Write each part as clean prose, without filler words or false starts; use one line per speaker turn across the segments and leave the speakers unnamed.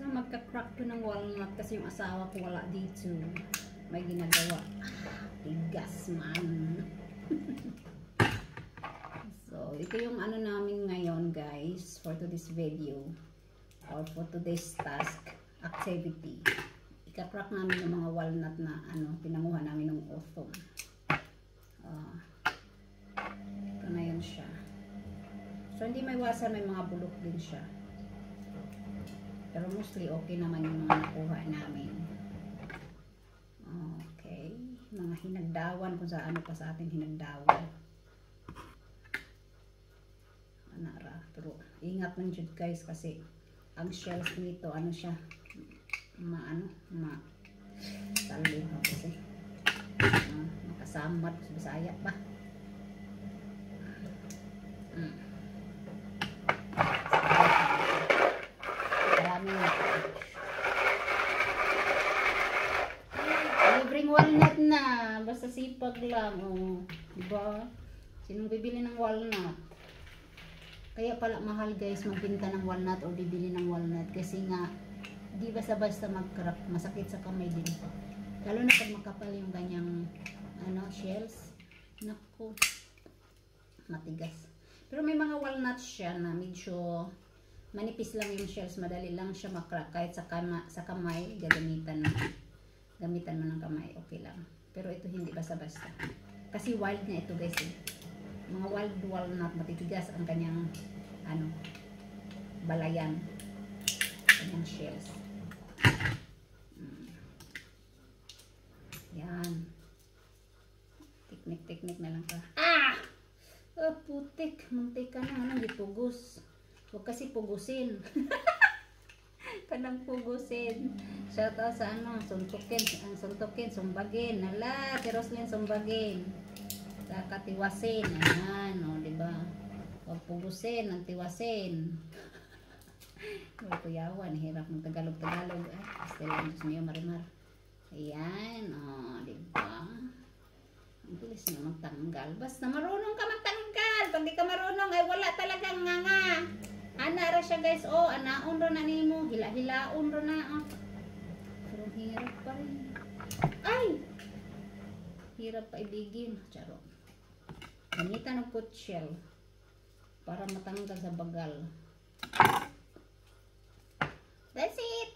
So, magka-crack ko ng walnut kasi yung asawa ko wala dito. May ginagawa. Tigas man. So, ito yung ano namin ngayon, guys, for today's video. Or for today's task, activity. Ika-crack namin yung mga walnut na ano, pinanguha namin ng autumn. Ito na yun siya. So, hindi may wasan, may mga bulok din siya. Pero mostly okay naman yung mga nakuha namin. Okay. Mga hinagdawan kung sa ano pa sa atin hinagdawan. Anara. Pero ingat lang dyan guys kasi ang shells nito ano siya talim kasi makasamad sa Bisaya pa. Libreng walnut na, basta sipag lang, diba? Sinong bibili ng walnut? Kaya pala mahal guys magbenta ng walnut o bibili ng walnut kasi nga di basta-basta mag-crack, masakit sa kamay din po. Lalo na pag makapal yung ganyang ano, shells. Naku, matigas. Pero may mga walnuts siya na medyo manipis lang yung shells, madali lang siya makrack kahit sa kamay, gamitan mo ng kamay, okay lang. Pero ito hindi basta-basta. Kasi wild na ito guys eh. Mga wild walnut, matitigas ang kanyang ano, balayan. Kanyang shells. Yan. Teknik-teknik na lang ka. Oh, putik. Muntik ka na. Anong gipugos? Huwag kasi pugusin. Kanang pugusin. Shout out sa ano, suntukin. Ang suntukin, sumbagin. Hala, si Roslyn sumbagin. Sa katiwasin. Ayan, o, diba? Huwag pugusin, ang tiwasin. Huwag kuyawan, hirap ng Tagalog-Tagalog. Estela, Diyos mio, marimar. Ayan, o, diba? Ang bilis na magtanggal. Basta marunong ka magtanggal. Pag di ka marunong, ay wala talagang nga. Ana ra siya guys. Oh, anaon ro na nimo. Hila-hilaon ro na. Oh. Pero hirap pa rin. Ay! Hirap pa ibigin. Charo. Gamitan ng kutshell para matanggal sa bagal. That's it.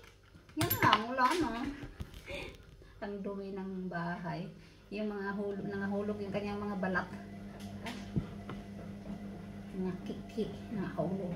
Yan lang. Wala no. Ang dumi ng bahay. Yung mga hulog yung kanyang mga balat. Mga kiki. Nahulog.